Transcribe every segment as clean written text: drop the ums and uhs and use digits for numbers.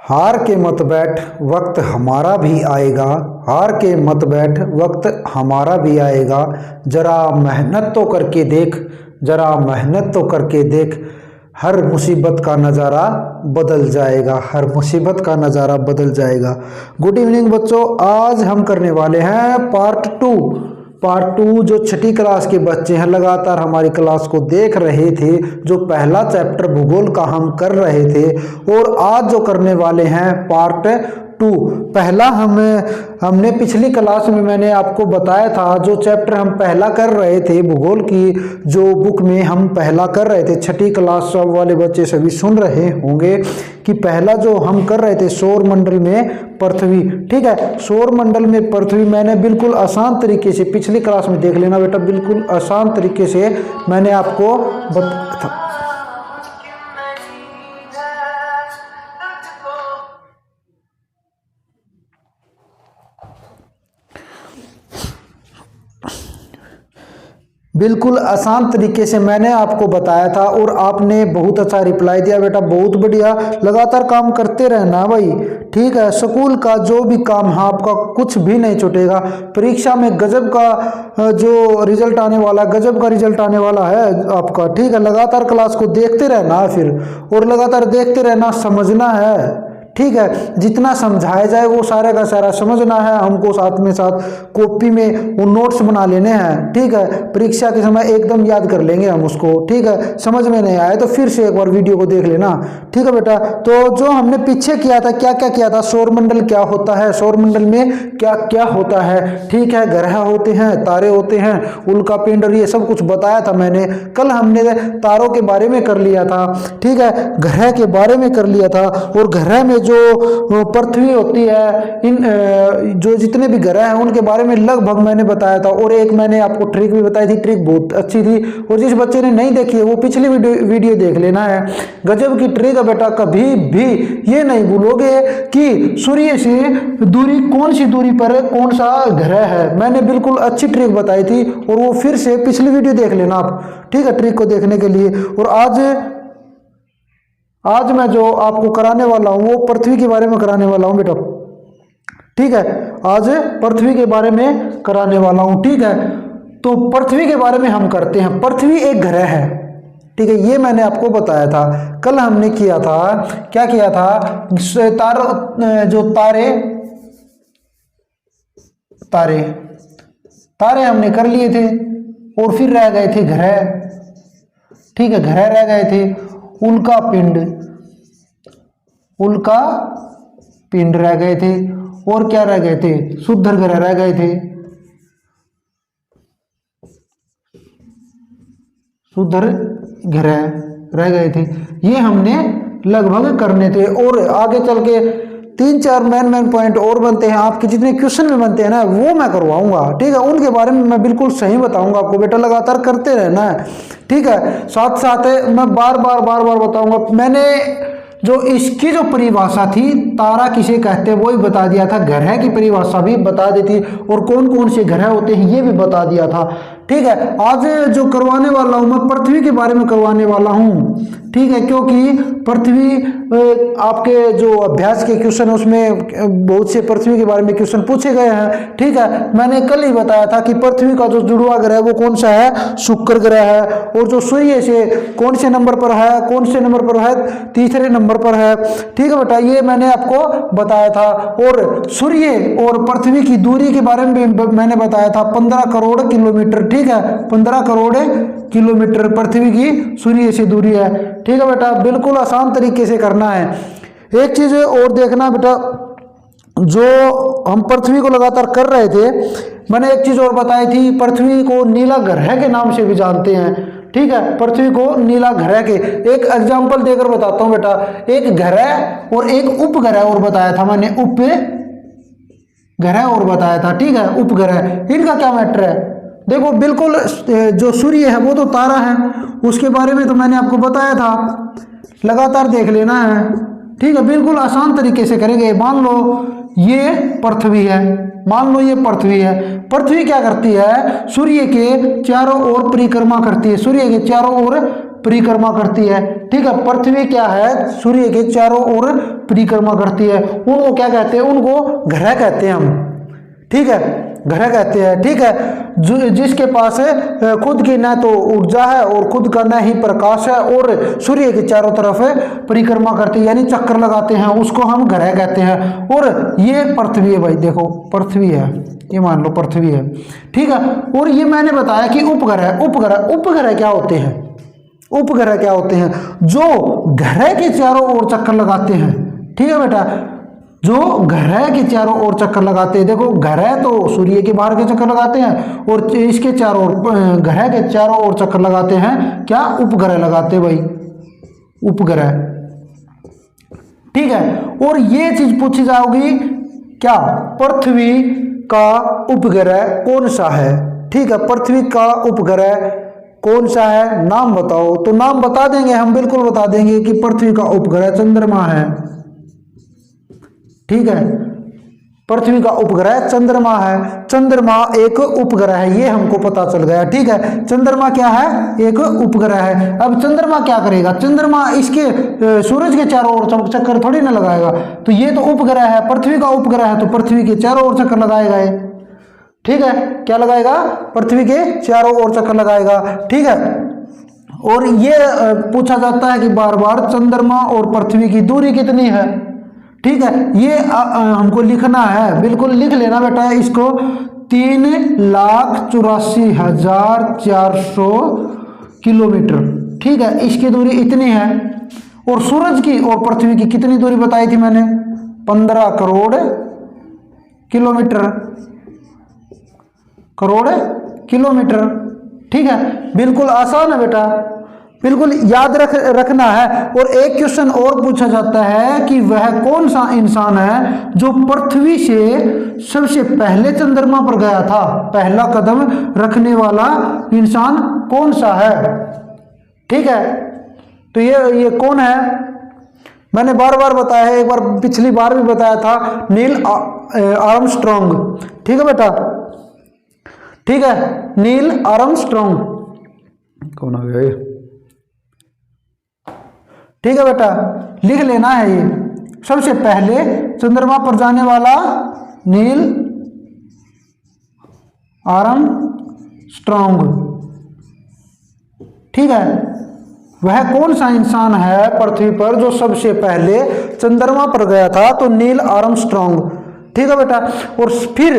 हार के मत बैठ वक्त हमारा भी आएगा, हार के मत बैठ वक्त हमारा भी आएगा। जरा मेहनत तो करके देख, जरा मेहनत तो करके देख, हर मुसीबत का नज़ारा बदल जाएगा, हर मुसीबत का नज़ारा बदल जाएगा। गुड इवनिंग बच्चों, आज हम करने वाले हैं पार्ट टू। जो छठी क्लास के बच्चे हैं लगातार हमारी क्लास को देख रहे थे, जो पहला चैप्टर भूगोल का हम कर रहे थे, और आज जो करने वाले हैं पार्ट टू। पहला हमने पिछली क्लास में मैंने आपको बताया था, जो चैप्टर हम पहला कर रहे थे भूगोल की जो बुक में हम पहला कर रहे थे, छठी क्लास वाले बच्चे सभी सुन रहे होंगे कि पहला जो हम कर रहे थे सौर मंडल में पृथ्वी। ठीक है, सौर मंडल में पृथ्वी मैंने बिल्कुल आसान तरीके से, पिछली क्लास में देख लेना बेटा, बिल्कुल आसान तरीके से मैंने आपको बताया था। बिल्कुल आसान तरीके से मैंने आपको बताया था और आपने बहुत अच्छा रिप्लाई दिया बेटा, बहुत बढ़िया। लगातार काम करते रहना भाई, ठीक है। स्कूल का जो भी काम है आपका कुछ भी नहीं छूटेगा। परीक्षा में गजब का जो रिजल्ट आने वाला, गजब का रिजल्ट आने वाला है आपका, ठीक है। लगातार क्लास को देखते रहना फिर, और लगातार देखते रहना, समझना है, ठीक है। जितना समझाया जाए वो सारा का सारा समझना है हमको, साथ में साथ कॉपी में वो नोट्स बना लेने हैं, ठीक है। परीक्षा के समय एकदम याद कर लेंगे हम उसको, ठीक है। समझ में नहीं आए तो फिर से एक बार वीडियो को देख लेना, ठीक है बेटा। तो जो हमने पीछे किया था, क्या क्या किया था, सौरमंडल क्या होता है, सौरमंडल में क्या क्या होता है, ठीक है। ग्रह होते हैं, तारे होते हैं, उल्का पिंड, और ये सब कुछ बताया था मैंने। कल हमने तारों के बारे में कर लिया था, ठीक है। ग्रह के बारे में कर लिया था, और ग्रह में जो पृथ्वी होती है, इन जो जितने भी ग्रह हैं उनके बारे में लगभग मैंने बताया था। और एक मैंने आपको ट्रिक भी बताई थी, ट्रिक बहुत अच्छी थी, और जिस बच्चे ने नहीं देखी है वो पिछली वीडियो देख लेना है। गजब की ट्रिक है बेटा, कभी भी ये नहीं भूलोगे कि सूर्य से दूरी, कौन सी दूरी पर कौन सा ग्रह है। मैंने बिल्कुल अच्छी ट्रिक बताई थी, और वो फिर से पिछली वीडियो देख लेना आप, ठीक है, ट्रिक को देखने के लिए। और आज मैं जो आपको कराने वाला हूं वो पृथ्वी के बारे में कराने वाला हूं बेटा, ठीक है। आज पृथ्वी के बारे में कराने वाला हूं, ठीक है। तो पृथ्वी के बारे में हम करते हैं। पृथ्वी एक ग्रह है, ठीक है, ये मैंने आपको बताया था। कल हमने किया था, क्या किया था, जो तारे हमने कर लिए थे, और फिर रह गए थे ग्रह, ठीक है, ग्रह रह गए थे। उल्का पिंड रह गए थे, और क्या रह गए थे, शुद्ध ग्रह रह गए थे, शुद्ध ग्रह रह गए थे। ये हमने लगभग करने थे, और आगे चल के 3-4 मेन पॉइंट और बनते हैं, आपके जितने क्वेश्चन में बनते हैं ना वो मैं करवाऊंगा, ठीक है। उनके बारे में मैं बिल्कुल सही बताऊंगा आपको बेटा, लगातार करते रहना है, ठीक है। साथ साथ मैं बार बार बताऊंगा। मैंने जो इसकी जो परिभाषा थी, तारा किसे कहते हैं वो ही बता दिया था, ग्रह की परिभाषा भी बता दी थी, और कौन कौन से ग्रह होते हैं ये भी बता दिया था, ठीक है। आज जो करवाने वाला हूं मैं पृथ्वी के बारे में करवाने वाला हूं, ठीक है, क्योंकि पृथ्वी आपके जो अभ्यास के क्वेश्चन है उसमें बहुत से पृथ्वी के बारे में क्वेश्चन पूछे गए हैं, ठीक है। मैंने कल ही बताया था कि पृथ्वी का जो जुड़वा ग्रह वो कौन सा है, शुक्र ग्रह है, और जो सूर्य से कौन से नंबर पर है, तीसरे नंबर पर है, ठीक है बेटा, ये मैंने आपको बताया था। और सूर्य और पृथ्वी की दूरी के बारे में मैंने बताया था, 15 करोड़ किलोमीटर, ठीक है, 15 करोड़ किलोमीटर पृथ्वी की सूर्य से दूरी है, ठीक है बेटा। बिल्कुल आसान तरीके से करना है। एक चीज और देखना बेटा, जो हम पृथ्वी को लगातार कर रहे थे, मैंने एक चीज और बताई थी, पृथ्वी को नीला ग्रह के नाम से भी जानते हैं, ठीक है। पृथ्वी को नीला ग्रह के, एक एग्जांपल देकर बताता हूं बेटा। एक ग्रह और एक उपग्रह और बताया था मैंने, उपग्रह और बताया था, ठीक है, उपग्रह। इनका क्या मैटर है, देखो बिल्कुल जो सूर्य है वो तो तारा है, उसके बारे में तो मैंने आपको बताया था, लगातार देख लेना है, ठीक है। बिल्कुल आसान तरीके से करेंगे। मान लो ये पृथ्वी है, पृथ्वी क्या करती है, सूर्य के चारों ओर परिक्रमा करती है, सूर्य के चारों ओर परिक्रमा करती है। ठीक है, पृथ्वी क्या है, सूर्य के चारों ओर परिक्रमा करती है। उनको क्या कहते हैं, उनको ग्रह कहते हैं हम। ठीक है, ग्रह कहते हैं। ठीक है, जिसके पास खुद की न तो ऊर्जा है और खुद का न ही प्रकाश है और सूर्य के चारों तरफ परिक्रमा करते हैं यानी चक्कर लगाते हैं, उसको हम ग्रह कहते हैं। और ये पृथ्वी है भाई, देखो पृथ्वी है, ये मान लो पृथ्वी है। ठीक है, और ये मैंने बताया कि उपग्रह उपग्रह उपग्रह क्या होते हैं, उपग्रह क्या होते हैं, जो ग्रह के चारों ओर चक्कर लगाते हैं। ठीक है बेटा, जो ग्रह के चारों ओर चक्कर लगाते हैं। देखो ग्रह तो सूर्य के बाहर के चक्कर लगाते हैं और इसके चारों ओर, ग्रह के चारों ओर चक्कर लगाते हैं क्या, उपग्रह लगाते हैं भाई, उपग्रह। ठीक है, और ये चीज पूछी जाओगी क्या, पृथ्वी का उपग्रह कौन सा है। ठीक है, पृथ्वी का उपग्रह कौन सा है, नाम बताओ। तो नाम बता देंगे हम, बिल्कुल बता देंगे कि पृथ्वी का उपग्रह चंद्रमा है। ठीक है, पृथ्वी का उपग्रह चंद्रमा है। चंद्रमा एक उपग्रह है, ये हमको पता चल गया। ठीक है, चंद्रमा क्या है, एक उपग्रह है। अब चंद्रमा क्या करेगा, चंद्रमा इसके सूरज के चारों ओर चक्कर थोड़ी ना लगाएगा, तो ये तो उपग्रह है, पृथ्वी का उपग्रह है, तो पृथ्वी के चारों ओर चक्कर लगाएगा ये। ठीक है, क्या लगाएगा, पृथ्वी के चारों ओर चक्कर लगाएगा। ठीक है, और ये पूछा जाता है कि बार बार चंद्रमा और पृथ्वी की दूरी कितनी है। ठीक है, ये हमको लिखना है, बिल्कुल लिख लेना बेटा इसको, 3,84,400 किलोमीटर। ठीक है, इसकी दूरी इतनी है। और सूरज की और पृथ्वी की कितनी दूरी बताई थी मैंने, 15 करोड़ किलोमीटर, करोड़ किलोमीटर। ठीक है, बिल्कुल आसान है बेटा, बिल्कुल याद रखना है। और एक क्वेश्चन और पूछा जाता है कि वह कौन सा इंसान है जो पृथ्वी से सबसे पहले चंद्रमा पर गया था, पहला कदम रखने वाला इंसान कौन सा है। ठीक है, तो ये कौन है, मैंने बार बार बताया है, एक बार पिछली बार भी बताया था, नील आर्मस्ट्रॉन्ग। ठीक है बेटा, ठीक है, नील आर्मस्ट्रॉन्ग, कौन आ गया ये। ठीक है बेटा, लिख लेना है, ये सबसे पहले चंद्रमा पर जाने वाला नील आर्मस्ट्रॉन्ग। ठीक है, वह कौन सा इंसान है पृथ्वी पर जो सबसे पहले चंद्रमा पर गया था, तो नील आर्मस्ट्रॉन्ग। ठीक है बेटा, और फिर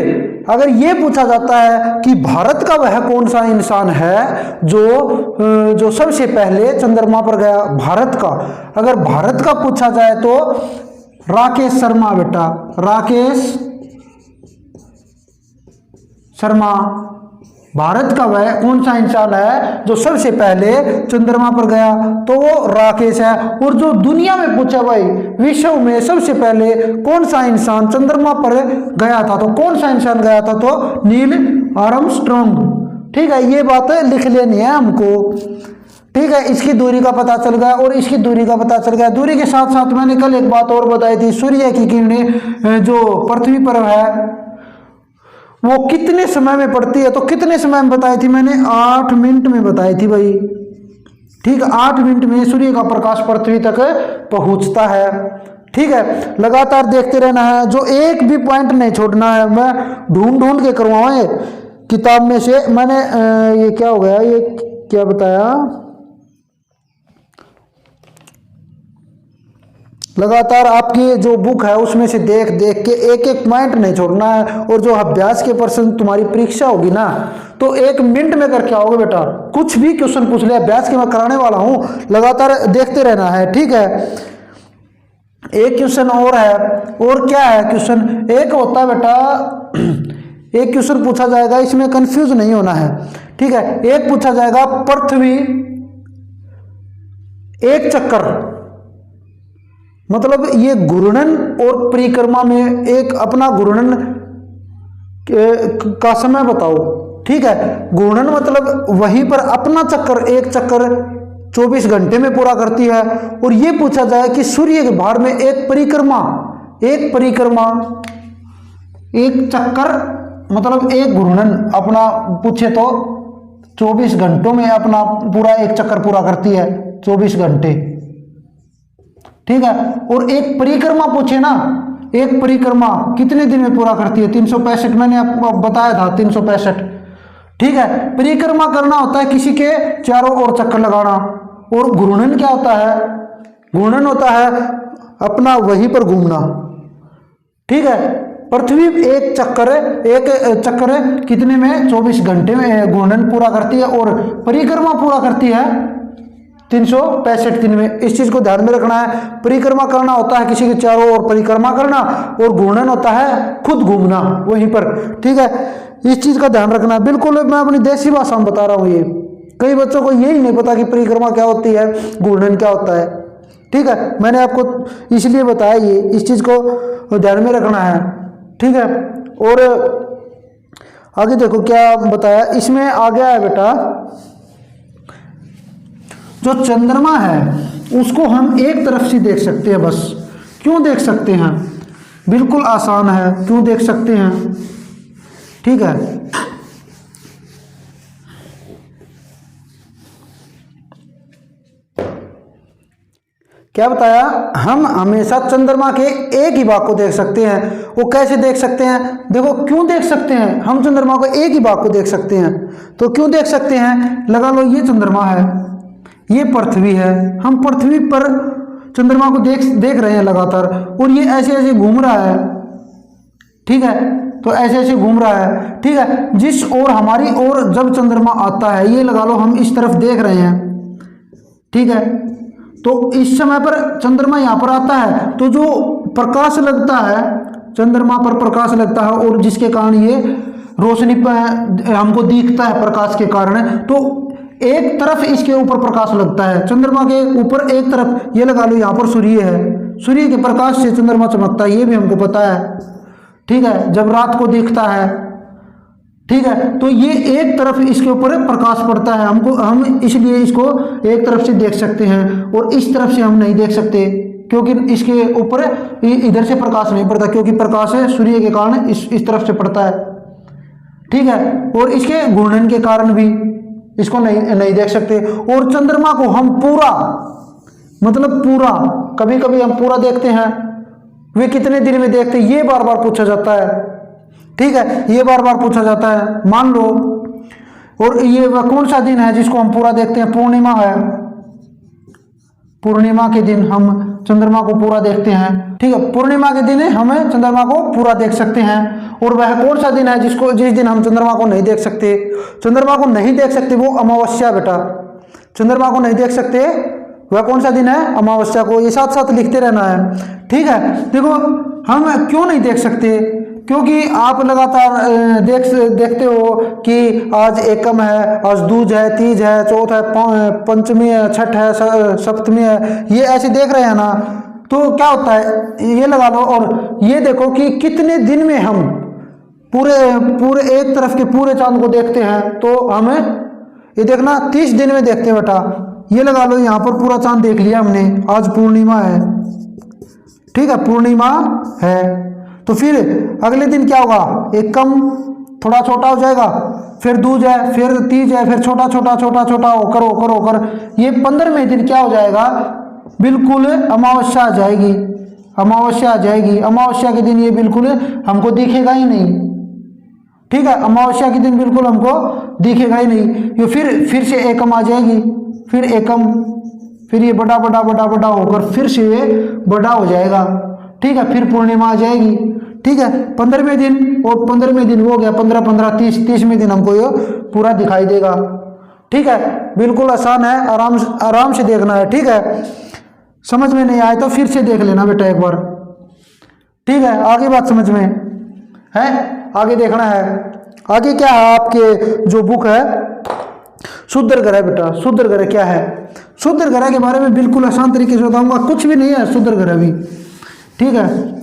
अगर ये पूछा जाता है कि भारत का वह कौन सा इंसान है जो सबसे पहले चंद्रमा पर गया, भारत का, अगर भारत का पूछा जाए तो राकेश शर्मा बेटा, राकेश शर्मा। भारत का वह कौन सा इंसान है जो सबसे पहले चंद्रमा पर गया, तो वो राकेश है। और जो दुनिया में पूछा भाई, विश्व में सबसे पहले कौन सा इंसान चंद्रमा पर गया था, तो कौन सा इंसान गया था, तो नील आर्मस्ट्रॉन्ग। ठीक है, ये बात लिख लेनी है हमको। ठीक है, इसकी दूरी का पता चल गया और इसकी दूरी का पता चल गया। दूरी के साथ साथ मैंने कल एक बात और बताई थी, सूर्य की किरणें जो पृथ्वी पर है वो कितने समय में पड़ती है, तो कितने समय में बताई थी मैंने, 8 मिनट में बताई थी भाई। ठीक है, 8 मिनट में सूर्य का प्रकाश पृथ्वी तक पहुंचता है। ठीक है, लगातार देखते रहना है, जो एक भी पॉइंट नहीं छोड़ना है। मैं ढूंढ के करवाऊँ ये किताब में से। मैंने ये क्या हो गया, ये क्या बताया, लगातार आपकी जो बुक है उसमें से देख देख के एक एक पॉइंट नहीं छोड़ना है। और जो अभ्यास के पर्सन तुम्हारी परीक्षा होगी ना, तो 1 मिनट में करके आओगे बेटा। कुछ भी क्वेश्चन पूछ ले, अभ्यास के मैं कराने वाला हूं, लगातार देखते रहना है। ठीक है, एक क्वेश्चन और है, और क्या है क्वेश्चन, एक होता है बेटा, एक क्वेश्चन पूछा जाएगा, इसमें कंफ्यूज नहीं होना है। ठीक है, एक पूछा जाएगा, पृथ्वी एक चक्कर, मतलब ये घूर्णन और परिक्रमा में एक अपना घूर्णन का समय बताओ। ठीक है, घूर्णन मतलब वहीं पर अपना चक्कर, एक चक्कर 24 घंटे में पूरा करती है। और ये पूछा जाए कि सूर्य के बाहर में एक परिक्रमा, एक चक्कर मतलब एक घूर्णन अपना पूछे तो 24 घंटों में अपना पूरा एक चक्कर पूरा करती है, 24 घंटे। ठीक है, और एक परिक्रमा पूछे ना, एक परिक्रमा कितने दिन में पूरा करती है? 365, मैंने आपको बताया था 365। ठीक है, परिक्रमा करना होता है किसी के चारों ओर चक्कर लगाना। और घूर्णन क्या होता है? घूर्णन होता है अपना वहीं पर घूमना। ठीक है, पृथ्वी एक चक्कर कितने में? 24 घंटे में घूर्णन पूरा करती है, और परिक्रमा पूरा करती है 365 दिन में। इस चीज को ध्यान में रखना है। परिक्रमा करना होता है किसी के चारों ओर परिक्रमा करना, और घूर्णन होता है खुद घूमना वहीं पर। ठीक है, इस चीज का ध्यान रखना। बिल्कुल मैं अपनी देसी भाषा में बता रहा हूँ। ये कई बच्चों को यही नहीं पता कि परिक्रमा क्या होती है, घूर्णन क्या होता है। ठीक है, मैंने आपको इसलिए बताया, ये इस चीज को ध्यान में रखना है। ठीक है, और आगे देखो क्या बताया इसमें। आ गया है बेटा, जो चंद्रमा है उसको हम एक तरफ से देख सकते हैं बस। क्यों देख सकते हैं? बिल्कुल आसान है, क्यों देख सकते हैं। ठीक है, क्या बताया? हम हमेशा चंद्रमा के एक ही भाग को देख सकते हैं। वो कैसे देख सकते हैं? देखो, क्यों देख सकते हैं? हम चंद्रमा को एक ही भाग को देख सकते हैं, तो क्यों देख सकते हैं? लगा लो, ये चंद्रमा है, ये पृथ्वी है। हम पृथ्वी पर चंद्रमा को देख रहे हैं लगातार, और ये ऐसे ऐसे घूम रहा है। ठीक है, तो ऐसे ऐसे घूम रहा है। ठीक है, जिस ओर हमारी ओर जब चंद्रमा आता है, ये लगा लो हम इस तरफ देख रहे हैं। ठीक है, तो इस समय पर चंद्रमा यहाँ पर आता है, तो जो प्रकाश लगता है चंद्रमा पर, प्रकाश लगता है, और जिसके कारण ये रोशनी हमको दिखता है प्रकाश के कारण, तो एक तरफ इसके ऊपर प्रकाश लगता है। चंद्रमा के ऊपर एक तरफ, ये लगा लो यहाँ पर सूर्य है, सूर्य के प्रकाश से चंद्रमा चमकता है, ये भी हमको पता है। ठीक है, जब रात को दिखता है। ठीक है, तो ये एक तरफ इसके ऊपर प्रकाश पड़ता है, हम इसलिए इसको एक तरफ से देख सकते हैं, और इस तरफ से हम नहीं देख सकते, क्योंकि इसके ऊपर इधर से प्रकाश नहीं पड़ता, क्योंकि प्रकाश है सूर्य के कारण इस तरफ से पड़ता है। ठीक है, और इसके घूर्णन के कारण भी इसको नहीं देख सकते। और चंद्रमा को हम पूरा, मतलब पूरा, कभी कभी हम पूरा देखते हैं, वे कितने दिन में देखते हैं, ये बार बार पूछा जाता है। ठीक है, ये बार बार पूछा जाता है, मान लो। और ये वह कौन सा दिन है जिसको हम पूरा देखते हैं? पूर्णिमा है। पूर्णिमा के दिन हम चंद्रमा को पूरा देखते हैं। ठीक है, पूर्णिमा के दिन हमें चंद्रमा को पूरा देख सकते हैं। और वह कौन सा दिन है जिस दिन हम चंद्रमा को नहीं देख सकते? चंद्रमा को नहीं देख सकते, वो अमावस्या बेटा। चंद्रमा को नहीं देख सकते, वह कौन सा दिन है? अमावस्या को। ये साथ साथ लिखते रहना है। ठीक है, देखो हम क्यों नहीं देख सकते? क्योंकि आप लगातार देखते हो कि आज एकम है, आज दूज है, तीज है, चौथ है, पंचमी है, छठ है, सप्तमी है, ये ऐसे देख रहे हैं ना। तो क्या होता है, ये लगा लो, और ये देखो कि कितने दिन में हम पूरे एक तरफ के पूरे चांद को देखते हैं। तो हमें ये देखना 30 दिन में देखते हैं बेटा। ये लगा लो, यहाँ पर पूरा चांद देख लिया हमने, आज पूर्णिमा है। ठीक है, पूर्णिमा है, तो फिर अगले दिन क्या होगा? एकम थोड़ा छोटा हो जाएगा, फिर दूज है, फिर तीज है, फिर छोटा छोटा छोटा छोटा होकर ये 15वें दिन क्या हो जाएगा? बिल्कुल अमावस्या आ जाएगी। अमावस्या आ जाएगी। अमावस्या के दिन ये बिल्कुल हमको दिखेगा ही नहीं। ठीक है, अमावस्या के दिन बिल्कुल हमको दिखेगा ही नहीं। ये फिर से एकम आ जाएगी, फिर एकम, फिर ये बड़ा बड़ा बड़ा बड़ा होकर फिर से ये बड़ा हो जाएगा। ठीक है, फिर पूर्णिमा आ जाएगी। ठीक है, 15वें दिन, और 15वें दिन हो गया 15 15 30, 30वें दिन हमको ये पूरा दिखाई देगा। ठीक है, बिल्कुल आसान है, आराम से देखना है। ठीक है, समझ में नहीं आए तो फिर से देख लेना बेटा एक बार। ठीक है, आगे बात समझ में है, आगे देखना है। आगे क्या है आपके जो बुक है, शूद्र ग्रह बेटा। शूद्र ग्रह क्या है? शूद्र ग्रह के बारे में बिल्कुल आसान तरीके से बताऊंगा, कुछ भी नहीं है शूद्र ग्रह भी। ठीक है,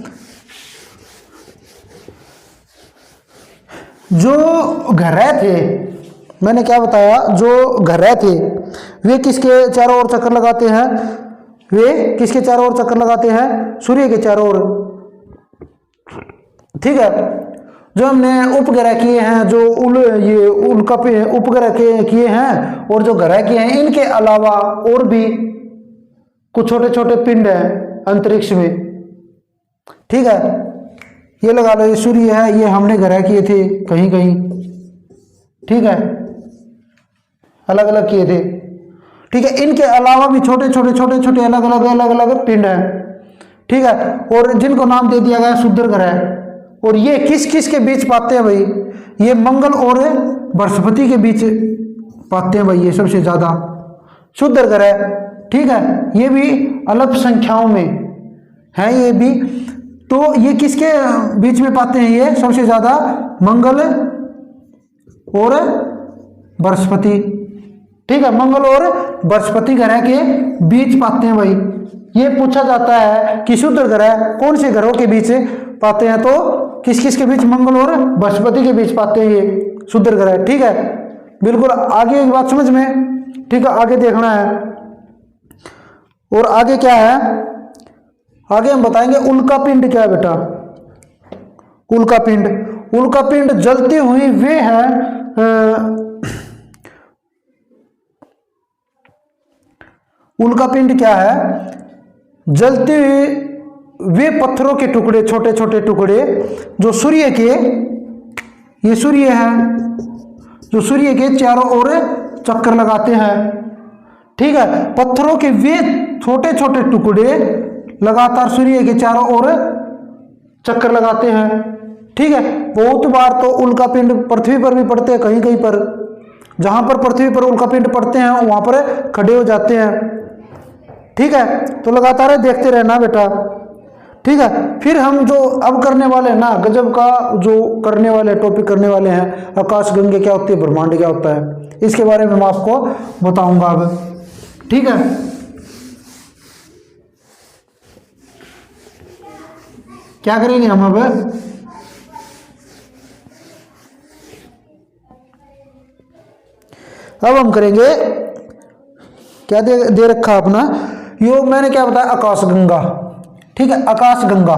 जो ग्रह थे, मैंने क्या बताया, जो ग्रह थे वे किसके चारों ओर चक्कर लगाते हैं? वे किसके चारों ओर चक्कर लगाते हैं? सूर्य के चारों ओर। ठीक है, जो हमने उपग्रह किए हैं, जो ये उल्का उपग्रह किए हैं और जो ग्रह किए हैं, इनके अलावा और भी कुछ छोटे छोटे पिंड हैं अंतरिक्ष में। ठीक है, ये लगा लो ये सूर्य है, ये हमने ग्रह किए थे कहीं कहीं। ठीक है, अलग अलग किए थे। ठीक है, इनके अलावा भी छोटे छोटे अलग अलग पिंड हैं। ठीक है, और जिनको नाम दे दिया गया क्षुद्र ग्रह। और ये किस किस के बीच पाते हैं भाई? ये मंगल और बृहस्पति के बीच पाते हैं भाई, ये सबसे ज्यादा क्षुद्र ग्रह। ठीक है, ये भी अल्प संख्याओं में है ये भी। तो ये किसके बीच में पाते हैं? ये सबसे ज्यादा मंगल और बृहस्पति। ठीक है, मंगल और बृहस्पति ग्रह के बीच पाते हैं भाई। ये पूछा जाता है कि क्षुद्र ग्रह कौन से ग्रहों के बीच पाते हैं? तो किस किस के बीच? मंगल और बृहस्पति के बीच पाते हैं ये क्षुद्र ग्रह। ठीक है, बिल्कुल। आगे एक बात समझ में, ठीक है, आगे देखना है। और आगे क्या है? आगे हम बताएंगे उल्का पिंड क्या है बेटा। उल्का पिंड जलती हुई वे है उल्का पिंड क्या है? जलते हुए वे पत्थरों के टुकड़े, छोटे छोटे टुकड़े जो सूर्य के, ये सूर्य है, जो सूर्य के चारों ओर चक्कर लगाते हैं। ठीक है, पत्थरों के वे छोटे छोटे टुकड़े लगातार सूर्य के चारों ओर चक्कर लगाते हैं। ठीक है, बहुत बार तो उल्का पिंड पृथ्वी पर भी पड़ते हैं, कहीं कहीं पर। जहां पर पृथ्वी पर उल्का पिंड पड़ते हैं वहां पर खड़े हो जाते हैं। ठीक है, तो लगातार देखते रहना बेटा। ठीक है, फिर हम जो अब करने वाले हैं ना, गजब का जो करने वाले टॉपिक करने वाले हैं, आकाशगंगा क्या होती है, ब्रह्मांड क्या होता है, इसके बारे में मैं आपको बताऊंगा अब। ठीक है, क्या करेंगे हम अब हम करेंगे क्या दे रखा अपना, यो मैंने क्या बताया, आकाशगंगा। ठीक है, आकाशगंगा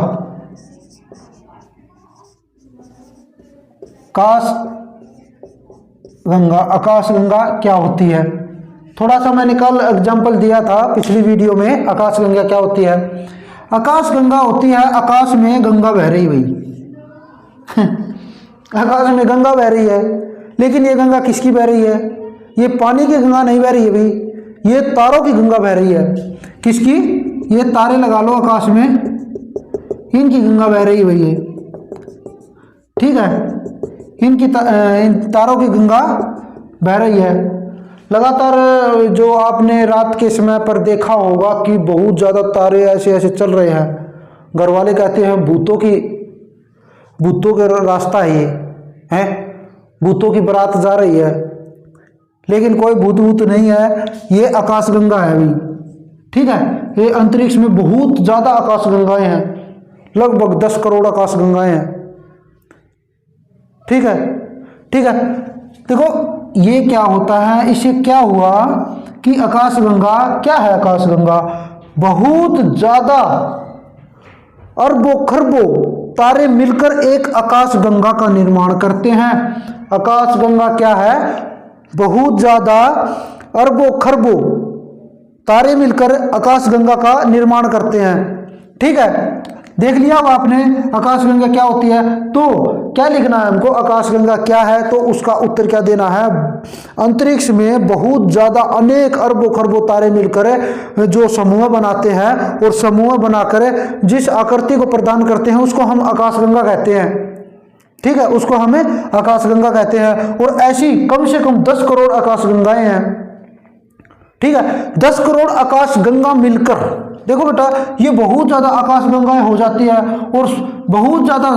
आकाशगंगा क्या होती है? थोड़ा सा मैंने कल एग्जांपल दिया था पिछली वीडियो में। आकाशगंगा क्या होती है? आकाशगंगा होती है, आकाश में गंगा बह रही भाई आकाश में गंगा बह रही है, लेकिन ये गंगा किसकी बह रही है? ये पानी की गंगा नहीं बह रही है भाई, ये तारों की गंगा बह रही है। किसकी? ये तारे लगा लो आकाश में, इनकी गंगा बह रही है भाई ये। ठीक है, इन तारों की गंगा बह रही है। लगातार जो आपने रात के समय पर देखा होगा कि बहुत ज़्यादा तारे ऐसे ऐसे चल रहे हैं। घर वाले कहते हैं भूतों का रास्ता है ये, है भूतों की बारात जा रही है, लेकिन कोई भूत नहीं है, ये आकाशगंगा है अभी। ठीक है, ये अंतरिक्ष में बहुत ज़्यादा आकाशगंगाएं हैं, लगभग 10 करोड़ आकाशगंगाएं हैं। ठीक है, देखो ये क्या होता है, इससे क्या हुआ कि आकाशगंगा क्या है? आकाशगंगा बहुत ज़्यादा अरबों खरबों तारे मिलकर एक आकाशगंगा का निर्माण करते हैं। आकाशगंगा क्या है? बहुत ज़्यादा अरबों खरबों तारे मिलकर आकाशगंगा का निर्माण करते हैं। ठीक है, देख लिया अब आपने आकाशगंगा क्या होती है। तो क्या लिखना है हमको? आकाशगंगा क्या है, तो उसका उत्तर क्या देना है? अंतरिक्ष में बहुत ज़्यादा अनेक अरबों खरबों तारे मिलकर जो समूह बनाते हैं, और समूह बनाकर जिस आकृति को प्रदान करते हैं उसको हम आकाशगंगा कहते हैं। ठीक है, उसको हमें आकाशगंगा कहते हैं। और ऐसी कम से कम 10 करोड़ आकाशगंगाएं हैं। ठीक है, 10 करोड़ आकाशगंगा मिलकर, देखो बेटा ये बहुत ज्यादा आकाशगंगाएं हो जाती है। और बहुत ज्यादा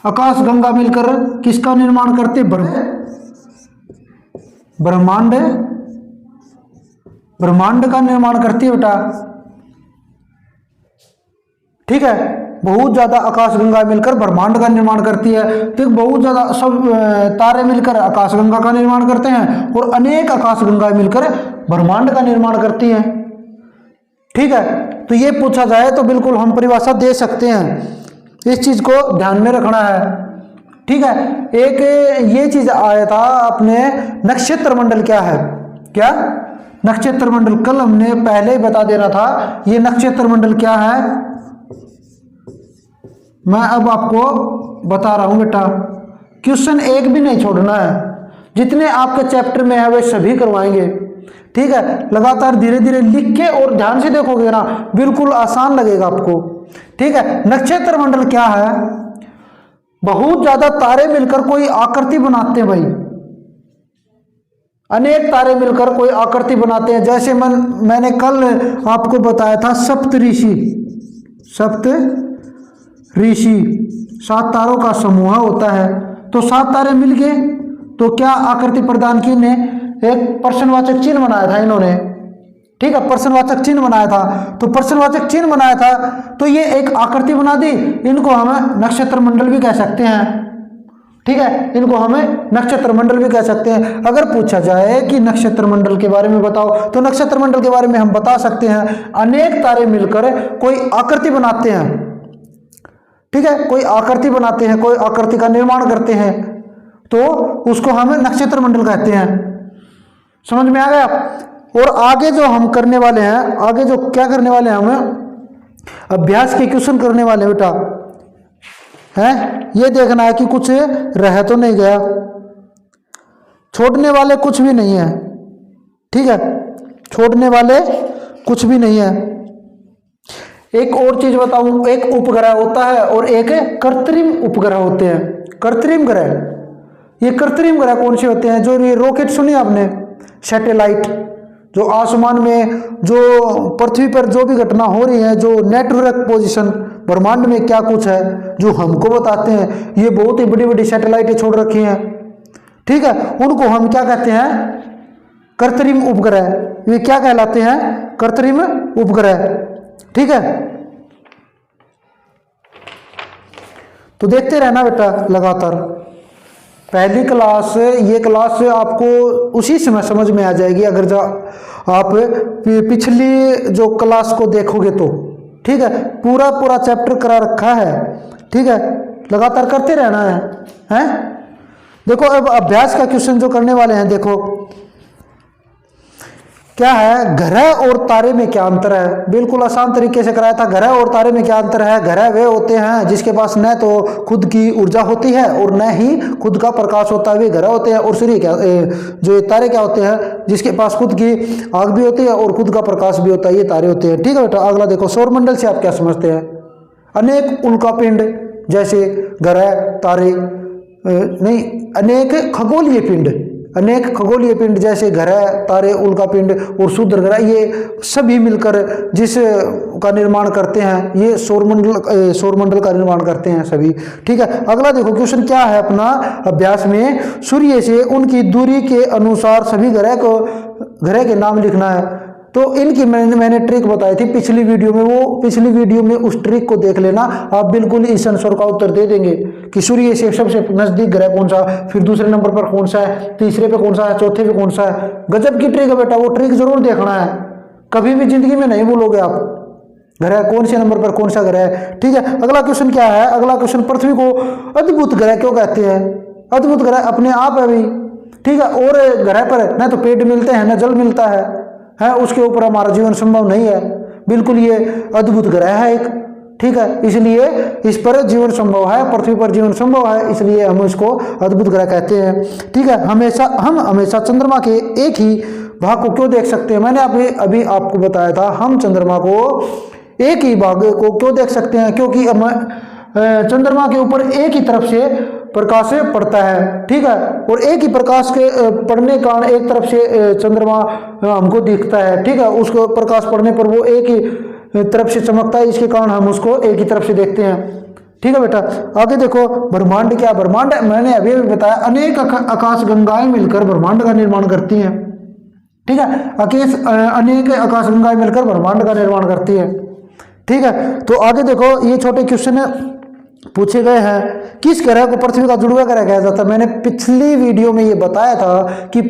आकाशगंगा मिलकर किसका निर्माण करते? ब्रह्मांड का निर्माण करती है बेटा। ठीक है, बहुत ज्यादा आकाशगंगा मिलकर ब्रह्मांड का निर्माण करती है। तो बहुत ज्यादा सब तारे मिलकर आकाशगंगा का निर्माण करते हैं, और अनेक आकाशगंगाएं मिलकर ब्रह्मांड का निर्माण करती हैं। ठीक है, तो ये पूछा जाए तो बिल्कुल हम परिभाषा दे सकते हैं इस चीज को ध्यान में रखना है। ठीक है, एक ये चीज आया था अपने नक्षत्र मंडल क्या है, क्या नक्षत्र मंडल, कल हमने पहले ही बता देना था ये नक्षत्र मंडल क्या है। मैं अब आपको बता रहा हूं बेटा, क्वेश्चन एक भी नहीं छोड़ना है, जितने आपके चैप्टर में है वे सभी करवाएंगे। ठीक है, लगातार धीरे धीरे लिख के और ध्यान से देखोगे ना, बिल्कुल आसान लगेगा आपको। ठीक है, नक्षत्र मंडल क्या है, बहुत ज्यादा तारे मिलकर कोई आकृति बनाते हैं भाई, अनेक तारे मिलकर कोई आकृति बनाते हैं। जैसे मैंने कल आपको बताया था सप्त ऋषि, सप्त ऋषि 7 तारों का समूह होता है। तो 7 तारे मिल गए तो क्या आकृति प्रदान की, ने एक प्रश्नवाचक चिन्ह बनाया था इन्होंने। ठीक है, प्रश्नवाचक चिन्ह बनाया था, तो प्रश्नवाचक चिन्ह बनाया था तो ये एक आकृति बना दी, इनको हम नक्षत्र मंडल भी कह सकते हैं। ठीक है, इनको हमें नक्षत्र मंडल भी कह सकते हैं। अगर पूछा जाए कि नक्षत्र मंडल के बारे में बताओ, तो नक्षत्र मंडल के बारे में हम बता सकते हैं अनेक तारे मिलकर कोई आकृति बनाते हैं। ठीक है, कोई आकृति बनाते हैं, कोई आकृति का निर्माण करते हैं, तो उसको हम नक्षत्र मंडल कहते हैं। समझ में आ गया? और आगे जो हम करने वाले हैं, आगे जो क्या करने वाले हैं, हम अभ्यास के क्वेश्चन करने वाले हैं बेटा, है ये देखना है कि कुछ रह तो नहीं गया, छोड़ने वाले कुछ भी नहीं है। ठीक है, छोड़ने वाले कुछ भी नहीं है। एक और चीज बताऊं, एक उपग्रह होता है और एक कृत्रिम उपग्रह होते हैं। कृत्रिम ग्रह, ये कृत्रिम ग्रह कौन से होते हैं, जो ये रॉकेट सुनी आपने, सैटेलाइट, जो आसमान में, जो पृथ्वी पर जो भी घटना हो रही है, जो नेटवर्क पोजीशन ब्रह्मांड में क्या कुछ है, जो हमको बताते हैं, ये बहुत ही बड़ी बड़ी सैटेलाइटें छोड़ रखी हैं। ठीक है, उनको हम क्या कहते हैं, कृत्रिम उपग्रह। ये क्या कहलाते हैं, कृत्रिम उपग्रह। ठीक है, तो देखते रहना बेटा लगातार। पहली क्लास, ये क्लास आपको उसी समय समझ में आ जाएगी अगर आप पिछली जो क्लास को देखोगे तो। ठीक है, पूरा पूरा चैप्टर करा रखा है। ठीक है, लगातार करते रहना है, हैं? देखो अब अभ्यास का क्वेश्चन जो करने वाले हैं, देखो क्या है, ग्रह और तारे में क्या अंतर है। बिल्कुल आसान तरीके से कराया था। ग्रह और तारे में क्या अंतर है, ग्रह वे होते हैं जिसके पास न तो खुद की ऊर्जा होती है और न ही खुद का प्रकाश होता है, वे ग्रह होते हैं। और सूर्य क्या, जो तारे क्या होते हैं, जिसके पास खुद की आग भी होती है और खुद का प्रकाश भी होता है, ये तारे होते हैं। ठीक है बेटा, अगला देखो, सौरमंडल से आप क्या समझते हैं, अनेक उल्कापिंड जैसे ग्रह तारे, नहीं, अनेक खगोलीय पिंड, अनेक खगोलीय पिंड जैसे ग्रह तारे उल्कापिंड और क्षुद्र ग्रह, ये सभी मिलकर जिस का निर्माण करते हैं, ये सौरमंडल का निर्माण करते हैं सभी। ठीक है, अगला देखो क्वेश्चन क्या है अपना अभ्यास में, सूर्य से उनकी दूरी के अनुसार सभी ग्रह के नाम लिखना है। तो इनकी मैंने ट्रिक बताई थी पिछली वीडियो में, वो पिछली वीडियो में उस ट्रिक को देख लेना, आप बिल्कुल इस आंसर का उत्तर दे देंगे कि सूर्य से सबसे नजदीक ग्रह कौन सा, फिर दूसरे नंबर पर कौन सा है, तीसरे पे कौन सा है, चौथे पे कौन सा है। गजब की ट्रिक है बेटा, वो ट्रिक जरूर देखना है, कभी भी जिंदगी में नहीं भूलोगे आप, ग्रह कौन से नंबर पर कौन सा ग्रह है। ठीक है, अगला क्वेश्चन क्या है, अगला क्वेश्चन, पृथ्वी को अद्भुत ग्रह क्यों कहते हैं। अद्भुत ग्रह अपने आप है भी। ठीक है, और ग्रह पर न तो पेड़ मिलते हैं, न जल मिलता है, उसके ऊपर हमारा जीवन संभव नहीं है, बिल्कुल ये अद्भुत ग्रह है एक। ठीक है, इसलिए इस पर जीवन संभव है, पृथ्वी पर जीवन संभव है, इसलिए हम इसको अद्भुत ग्रह कहते हैं। ठीक है, हम हमेशा चंद्रमा के एक ही भाग को क्यों देख सकते हैं, मैंने अभी आपको बताया था, हम चंद्रमा को एक ही भाग को क्यों देख सकते हैं, क्योंकि चंद्रमा के ऊपर एक ही तरफ से प्रकाश पड़ता है। ठीक है, और एक ही प्रकाश के पड़ने के कारण एक तरफ से चंद्रमा हमको दिखता है। ठीक है, उसको प्रकाश पड़ने पर वो एक ही तरफ से चमकता है, इसके कारण हम उसको एक ही तरफ से देखते हैं। ठीक है बेटा, आगे देखो, ब्रह्मांड क्या, ब्रह्मांड मैंने अभी बताया, अनेक आकाश गंगाएं मिलकर ब्रह्मांड का निर्माण करती हैं। ठीक है, अनेक आकाश गंगाएं मिलकर ब्रह्मांड का निर्माण करती है। ठीक है, तो आगे देखो, ये छोटे क्वेश्चन पूछे गए हैं, किस ग्रह को पृथ्वी का जुड़वा ग्रह कहा जाता है। मैंने पिछली वीडियो में ये बताया था कि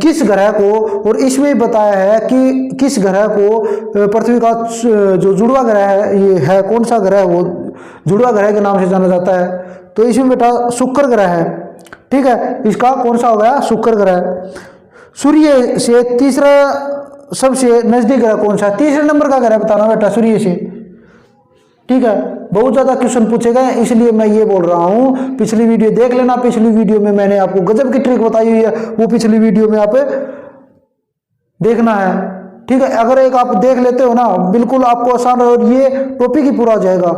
किस ग्रह को, और इसमें बताया है कि किस ग्रह को पृथ्वी का जो जुड़वा ग्रह है, ये है कौन सा ग्रह, वो जुड़वा ग्रह के नाम से जाना जाता है। तो इसमें बेटा शुक्र ग्रह है, ठीक है, इसका कौन सा हो गया, शुक्र ग्रह। सूर्य से तीसरा सबसे नजदीक ग्रह कौन सा है, तीसरे नंबर का ग्रह बताना बेटा सूर्य से, ठीक है। बहुत ज्यादा क्वेश्चन पूछे गए इसलिए मैं ये बोल रहा हूं, पिछली वीडियो देख लेना, पिछली वीडियो में मैंने आपको गजब की ट्रिक बताई हुई है, वो पिछली वीडियो में आप देखना है, ठीक है। अगर एक आप देख लेते हो ना, बिल्कुल आपको आसान और ये टॉपिक ही पूरा हो जाएगा।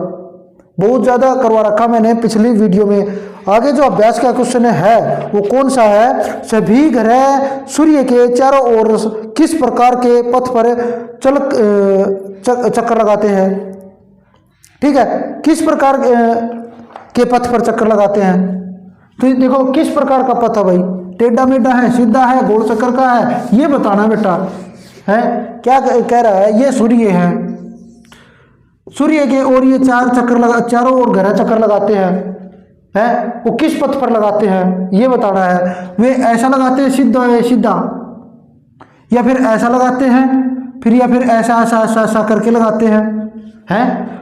बहुत ज्यादा करवा रखा मैंने पिछली वीडियो में। आगे जो अभ्यास का क्वेश्चन है वो कौन सा है, सभी ग्रह सूर्य के चारों ओर किस प्रकार के पथ पर चक्कर लगाते हैं, ठीक है, किस प्रकार के पथ पर चक्कर लगाते हैं। तो देखो किस प्रकार का पथ है भाई, टेढ़ा मेढ़ा है, सीधा है, गोल चक्कर का है, ये बताना बेटा है। क्या कह रहा है, ये सूर्य है, सूर्य के ओर ये चारों ओर ग्रह चक्कर लगाते हैं, वो किस पथ पर लगाते हैं ये बताना है। वे ऐसा लगाते हैं सीधा, या फिर ऐसा लगाते हैं, फिर या फिर ऐसा ऐसा ऐसा ऐसा करके लगाते हैं।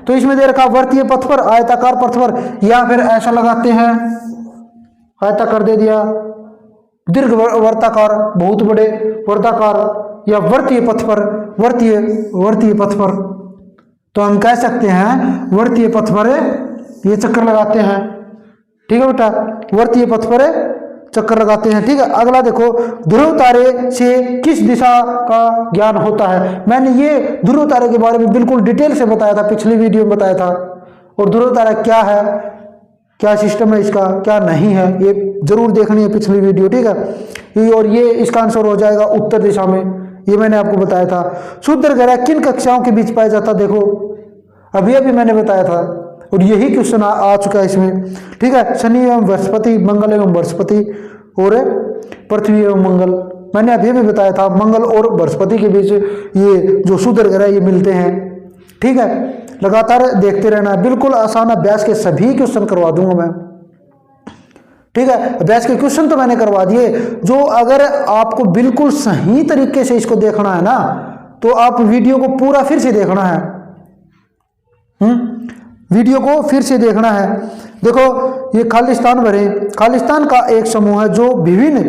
तो इसमें दे रखा वर्तीय पथ पर, आयताकार पथ पर, या फिर ऐसा लगाते हैं, आयताकार दे दिया, दीर्घ वर्ताकार, बहुत बड़े वर्ताकार, या वर्तीय पथ पर, वर्तीय पथ पर। तो हम कह सकते हैं वर्तीय पथ पर ये चक्कर लगाते हैं, ठीक है बेटा, वर्तीय पथ पर चक्कर लगाते हैं, ठीक है। अगला देखो, ध्रुव तारे से किस दिशा का ज्ञान होता है। मैंने ये ध्रुव तारे के बारे में बिल्कुल डिटेल से बताया था, पिछली वीडियो में बताया था। और ध्रुव तारा क्या है, क्या सिस्टम है इसका, क्या नहीं है, ये जरूर देखनी है पिछली वीडियो, ठीक है। और ये इसका आंसर हो जाएगा उत्तर दिशा में, ये मैंने आपको बताया था। शुद्र ग्रह किन कक्षाओं के बीच पाया जाता, देखो अभी मैंने बताया था, और यही क्वेश्चन आ चुका है इसमें, ठीक है। शनि एवं बृहस्पति, मंगल एवं बृहस्पति, और पृथ्वी एवं मंगल, मैंने अभी भी बताया था, मंगल और बृहस्पति के बीच ये जो शुद्र ग्रह ये मिलते हैं, ठीक है। लगातार देखते रहना, बिल्कुल आसान अभ्यास के सभी क्वेश्चन करवा दूंगा मैं, ठीक है। अभ्यास के क्वेश्चन तो मैंने करवा दिए, जो अगर आपको बिल्कुल सही तरीके से इसको देखना है ना, तो आप वीडियो को पूरा फिर से देखना है, वीडियो को फिर से देखना है। देखो ये खालिस्तान भरे, खालिस्तान का एक समूह है जो विभिन्न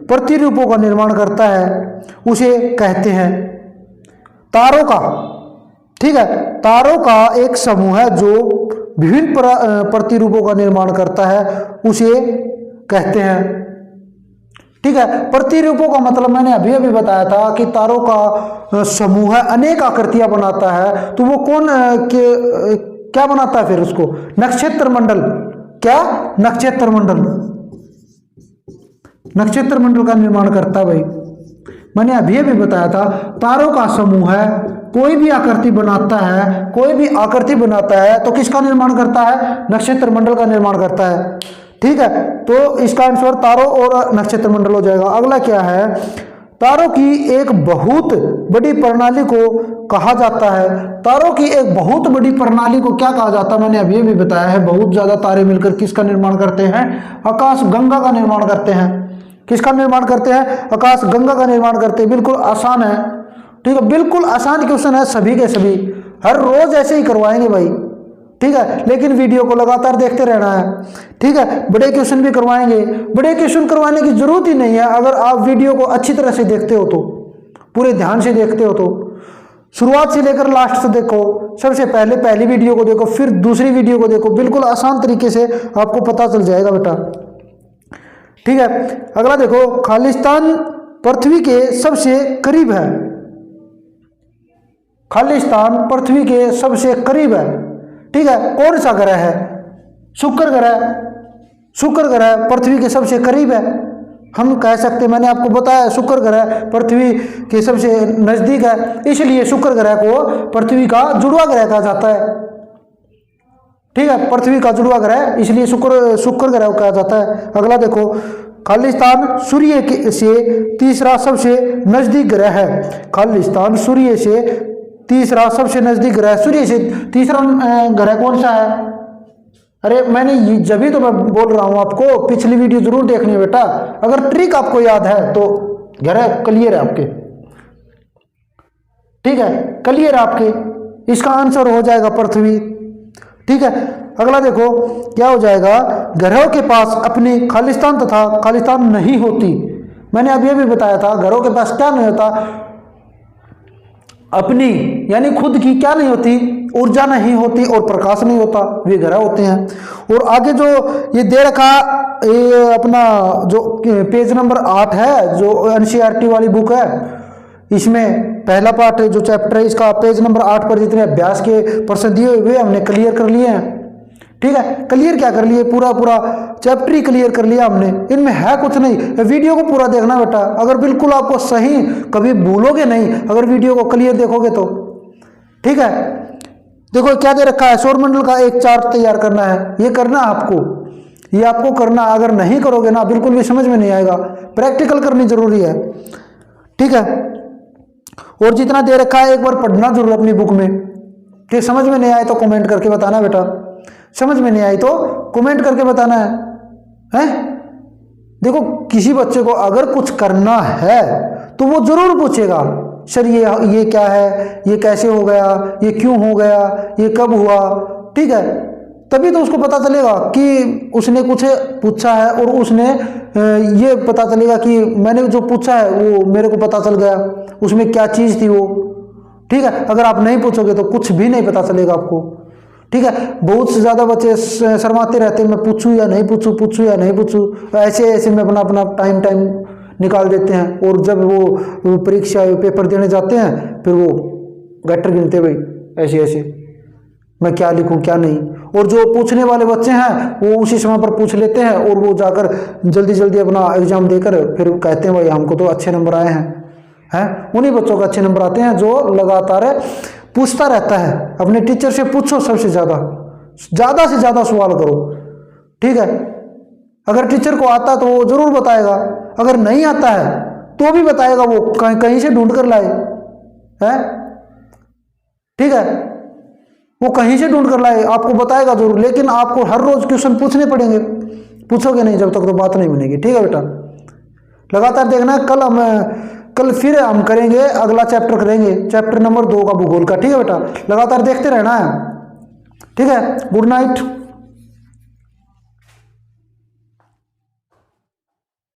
प्रतिरूपों का निर्माण करता है, उसे कहते हैं तारों का, ठीक है। तारों का एक समूह है जो विभिन्न प्रतिरूपों का निर्माण करता है, उसे कहते हैं, ठीक है। प्रतिरूपों का मतलब मैंने अभी बताया था कि तारों का समूह अनेक आकृतियां बनाता है, तो वो कौन क्या बनाता है फिर उसको, नक्षत्र मंडल, क्या नक्षत्र मंडल, नक्षत्र मंडल का निर्माण करता है भाई। मैंने अभी बताया था, तारों का समूह है, कोई भी आकृति बनाता है, कोई भी आकृति बनाता है तो किसका निर्माण करता है, नक्षत्र मंडल का निर्माण करता है, ठीक है। तो इसका आंसर तारों और नक्षत्र मंडल हो जाएगा। अगला क्या है, तारों की एक बहुत बड़ी प्रणाली को कहा जाता है, तारों की एक बहुत बड़ी प्रणाली को क्या कहा जाता है, मैंने अभी भी बताया है। बहुत ज्यादा तारे मिलकर किसका निर्माण करते हैं, आकाश गंगा का निर्माण करते हैं, किसका निर्माण करते हैं, आकाश गंगा का निर्माण करते हैं। बिल्कुल आसान है, ठीक है, बिल्कुल आसान क्वेश्चन है, सभी के सभी हर रोज ऐसे ही करवाएंगे भाई, ठीक है। लेकिन वीडियो को लगातार देखते रहना है, ठीक है। बड़े क्वेश्चन भी करवाएंगे, बड़े क्वेश्चन करवाने की जरूरत ही नहीं है अगर आप वीडियो को अच्छी तरह से देखते हो, तो पूरे ध्यान से देखते हो, तो शुरुआत से लेकर लास्ट तक देखो, सबसे पहले पहली वीडियो को देखो, फिर दूसरी वीडियो को देखो, बिल्कुल आसान तरीके से आपको पता चल जाएगा बेटा, ठीक है। अगला देखो, खालिस्तान पृथ्वी के सबसे करीब है, खालिस्तान पृथ्वी के सबसे करीब है, ठीक है। कौन सा ग्रह है, शुक्र ग्रह, शुक्र ग्रह पृथ्वी के सबसे करीब है, हम कह सकते, मैंने आपको बताया शुक्र ग्रह पृथ्वी के सबसे नजदीक है, इसलिए शुक्र ग्रह को पृथ्वी का जुड़वा ग्रह कहा जाता है, ठीक है। पृथ्वी का जुड़वा ग्रह इसलिए शुक्र ग्रह कहा जाता है। अगला देखो, खालिस्तान सूर्य से तीसरा सबसे नजदीक ग्रह है, खालिस्तान सूर्य से तीसरा सबसे नजदीक ग्रह, सूर्य से तीसरा ग्रह कौन सा है। अरे मैंने जब भी तो मैं बोल रहा हूं आपको, पिछली वीडियो जरूर देखनी है बेटा, अगर ट्रिक आपको याद है तो ग्रह क्लियर है आपके, ठीक है, क्लियर है आपके, इसका आंसर हो जाएगा पृथ्वी, ठीक है। अगला देखो क्या हो जाएगा, ग्रहों के पास अपनी खालिस्तान तथा खालिस्तान नहीं होती। मैंने अभी अभी बताया था ग्रहों के पास क्या नहीं होता, अपनी यानी खुद की क्या नहीं होती, ऊर्जा नहीं होती और प्रकाश नहीं होता, वे ग्रह होते हैं। और आगे जो ये दे रखा, ये अपना जो पेज नंबर 8 है, जो एनसीईआरटी वाली बुक है, इसमें पहला पार्ट जो चैप्टर है इसका पेज नंबर 8 पर जितने अभ्यास के प्रश्न दिए हुए हमने क्लियर कर लिए हैं। ठीक है, क्लियर क्या कर लिए, पूरा पूरा चैप्टर ही क्लियर कर लिया हमने, इनमें है कुछ नहीं। वीडियो को पूरा देखना बेटा, अगर बिल्कुल आपको सही, कभी भूलोगे नहीं अगर वीडियो को क्लियर देखोगे तो। ठीक है, देखो क्या दे रखा है, सौरमंडल का एक चार्ट तैयार करना है, ये करना आपको, ये आपको करना, अगर नहीं करोगे ना बिल्कुल भी समझ में नहीं आएगा, प्रैक्टिकल करनी जरूरी है। ठीक है, और जितना दे रखा है एक बार पढ़ना जरूर अपनी बुक में। ठीक, समझ में नहीं आए तो कमेंट करके बताना बेटा, समझ में नहीं आई तो कमेंट करके बताना है? देखो किसी बच्चे को अगर कुछ करना है तो वो जरूर पूछेगा, सर ये क्या है, ये कैसे हो गया, ये क्यों हो गया, ये कब हुआ। ठीक है, तभी तो उसको पता चलेगा कि उसने कुछ पूछा है और उसने ये पता चलेगा कि मैंने जो पूछा है वो मेरे को पता चल गया, उसमें क्या चीज़ थी वो। ठीक है, अगर आप नहीं पूछोगे तो कुछ भी नहीं पता चलेगा आपको। ठीक है, बहुत से ज़्यादा बच्चे शर्माते रहते हैं, मैं पूछूं या नहीं पूछूं, पूछूं या नहीं पूछूं, ऐसे ऐसे में अपना अपना टाइम निकाल देते हैं। और जब वो परीक्षा पेपर देने जाते हैं फिर वो गट्टर गिनते भाई ऐसे ऐसे, मैं क्या लिखूं क्या नहीं। और जो पूछने वाले बच्चे हैं वो उसी समय पर पूछ लेते हैं और वो जाकर जल्दी जल्दी अपना एग्जाम देकर फिर कहते हैं भाई हमको तो अच्छे नंबर आए हैं। उन्हीं बच्चों को अच्छे नंबर आते हैं जो लगातार पूछता रहता है। अपने टीचर से पूछो, सबसे ज़्यादा से ज़्यादा सवाल करो। ठीक है, अगर टीचर को आता तो वो जरूर बताएगा, अगर नहीं आता है तो भी बताएगा, वो कहीं से ढूंढ कर लाए है। ठीक है, वो कहीं से ढूंढ कर लाए आपको बताएगा जरूर, लेकिन आपको हर रोज क्वेश्चन पूछने पड़ेंगे, पूछोगे नहीं जब तक तो बात नहीं बनेगी। ठीक है बेटा, लगातार देखना, कल फिर हम करेंगे, अगला चैप्टर करेंगे, चैप्टर नंबर 2 का भूगोल का। ठीक है बेटा, लगातार देखते रहना है। ठीक है, गुड नाइट।